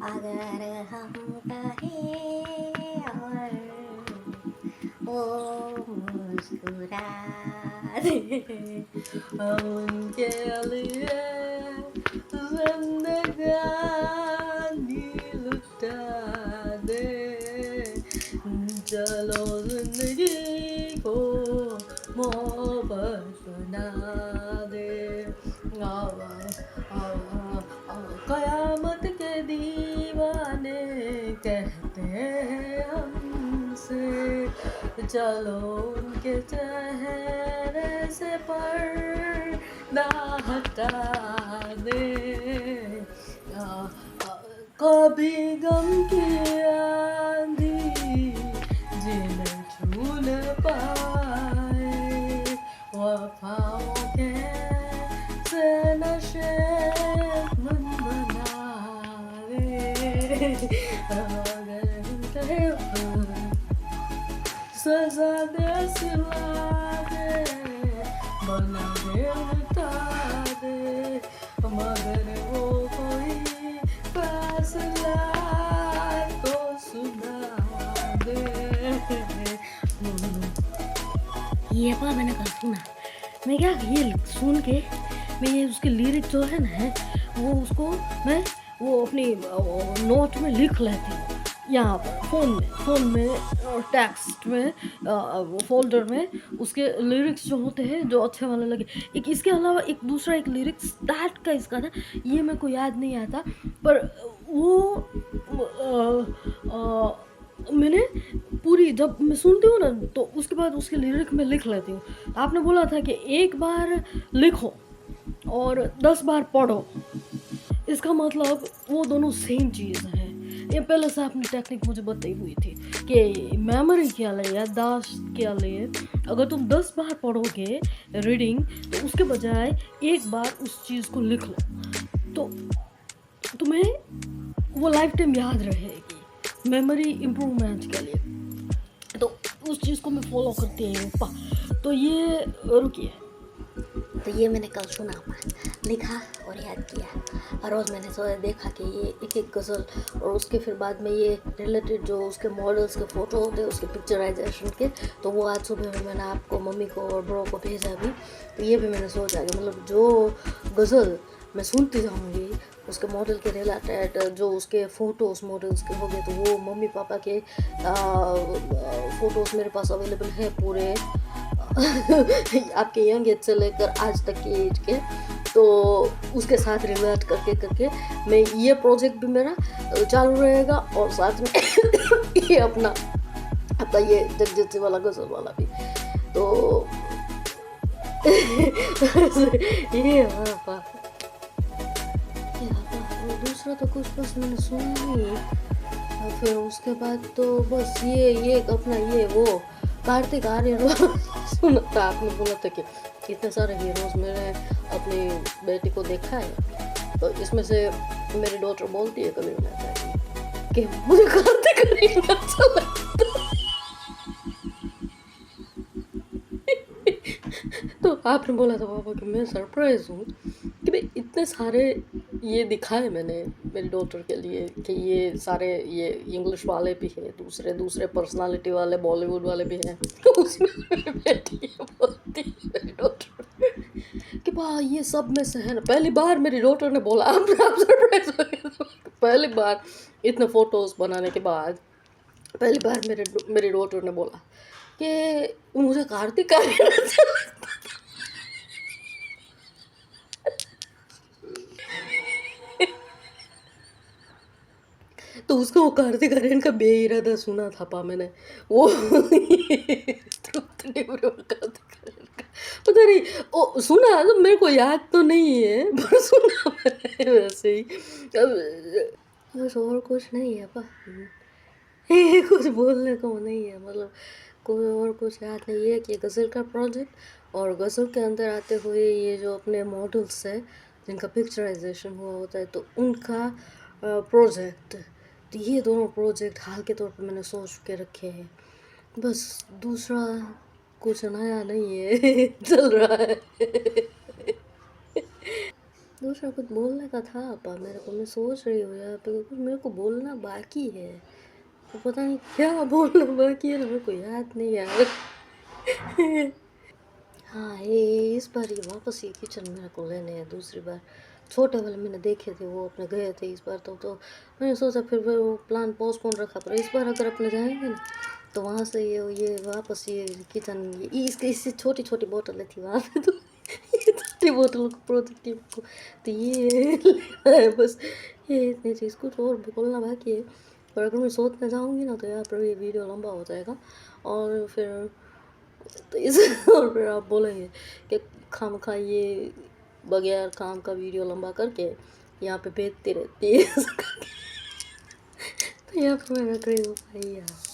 अगर हम कहें और वो मुस्कुरा दे, हम उनके लिए जिंदगानी लुटा दे। चलो जिंदगी को मोहब्बत बना दे। कयामत के दीवाने कहते हैं हमसे, चलो उनके चेहरे से पर्दा हटा दे। कभी गम की आंधी जिन्हें छू न पाए, वफाओं के से नशे मन बना दे। अगर कहे सजा दे सिला दे, बना दे मिटा दे, मगर वो कोई फैसला तो सुना दे। ये पा मैंने कल सुना, मैं क्या ये सुन के मैं ये उसके लिरिक्स जो है ना वो उसको मैं वो अपनी नोट में लिख लेती हूँ, यहाँ पर फ़ोन में और टेक्स्ट में फोल्डर में उसके लिरिक्स जो होते हैं जो अच्छे वाले लगे। एक इसके अलावा एक दूसरा एक लिरिक्स स्टार्ट का इसका था, ये मेरे को याद नहीं आता, पर वो मैंने पूरी जब मैं सुनती हूँ ना तो उसके बाद उसके लिरिक में लिख लेती हूँ। आपने बोला था कि एक बार लिखो और 10 बार पढ़ो, इसका मतलब वो दोनों सेम चीज़ है। ये पहले से आपने टेक्निक मुझे बताई हुई थी कि मेमोरी के लिए, याददाश्त के लिए अगर तुम 10 बार पढ़ोगे रीडिंग तो उसके बजाय एक बार उस चीज़ को लिख लो तो तुम्हें वो लाइफ टाइम याद रहेगी मेमोरी इम्प्रूवमेंट के लिए। तो उस चीज़ को मैं फॉलो करती हूँ। तो ये रुकिए, तो ये मैंने कल सुना, लिखा और याद किया, और रोज़ मैंने सोचा देखा कि ये एक एक गज़ल, और उसके फिर बाद में ये रिलेटेड जो उसके मॉडल्स के फ़ोटो होते हैं उसके पिक्चराइजेशन के, तो वो आज सुबह में मैंने आपको मम्मी को और ब्रो को भेजा भी। तो ये भी मैंने सोचा कि मतलब जो गज़ल मैं सुनती जाऊँगी उसके मॉडल के रिलेटेड जो उसके फ़ोटोज़ मॉडल्स के हो गए, तो वो मम्मी पापा के फ़ोटोज़ मेरे पास अवेलेबल है पूरे आपके यंग एज से लेकर आज तक के एज के, तो उसके साथ रिलेट करके मैं ये प्रोजेक्ट भी मेरा चालू रहेगा, और साथ में ये अपना ये जगजीत वाला गज़ल वाला भी। तो ये दूसरा तो कुछ बस मैंने सुना नहीं, और फिर उसके बाद तो बस ये अपना ये वो कार्तिक आर्यन सुना था। आपने बोला था कि इतने सारे हीरोज़ मैंने अपनी बेटी को देखा है, तो इसमें से मेरी डॉटर बोलती है कभी कि मुझे कार्तिक आर्यन अच्छा लगता है। तो आपने बोला था पापा कि मैं सरप्राइज हूँ कि भाई इतने सारे ये दिखाए मैंने मेरी डॉटर के लिए कि ये सारे ये इंग्लिश वाले भी हैं, दूसरे पर्सनालिटी वाले बॉलीवुड वाले भी हैं। तो उसमें मेरी बेटी ये बोलती है मेरी डॉटर कि भाई ये सब में से है ना। पहली बार मेरी डॉटर ने बोला, आप सरप्राइज हो गए। पहली बार इतने फ़ोटोज़ बनाने के बाद पहली बार मेरी डॉटर ने बोला कि मुझे कार्तिक आर्यन अच्छा लगता है। तो उसको वो कार्तिक आर्यन का बेइरादा सुना था पा मैंने, वो कार्तिक आर्यन का पता नहीं ओ सुना, तो मेरे को याद तो नहीं है पर सुना मैंने वैसे ही। बस और कुछ नहीं है पा, ये कुछ बोलने को नहीं है, मतलब कोई और कुछ याद नहीं है कि गज़ल का प्रोजेक्ट और गज़ल के अंदर आते हुए ये जो अपने मॉडल्स है जिनका पिक्चराइजेशन हुआ होता है तो उनका प्रोजेक्ट। तो ये दोनों प्रोजेक्ट हाल के तौर पे मैंने सोच के रखे हैं, बस दूसरा कुछ नया नहीं है चल रहा है। दूसरा कुछ बोलने का था पर मेरे को, मैं सोच रही हूँ यार पे कुछ मेरे को बोलना बाकी है, तो पता नहीं क्या बोलना बाकी है, मेरे को याद नहीं यार। हाँ ये इस बार ये वापस ये किचन मेरे को लेने हैं। दूसरी बार छोटे वाले मैंने देखे थे, वो अपने गए थे। इस बार तो मैंने सोचा फिर वो प्लान पोस्टपोन रखा, पर इस बार अगर अपने जाएंगे ना तो वहाँ से ये वापस ये किचन इसकी इससे छोटी छोटी बोतलें थी वहाँ पे, तो ये छोटी बोतल को प्रोजेक्टिव को तो ये लेना है बस। ये इतनी चीज़, कुछ और बोलना बाकी है, पर अगर मैं सोचने जाऊँगी ना तो यहाँ पर ये वीडियो लंबा हो जाएगा। और फिर तो इस और फिर आप बोलेंगे कि खामखा ये बगैर काम का वीडियो लंबा करके यहाँ पे भेजती रहती है। तो यहाँ पे मैं रख रही हूँ भाई यार।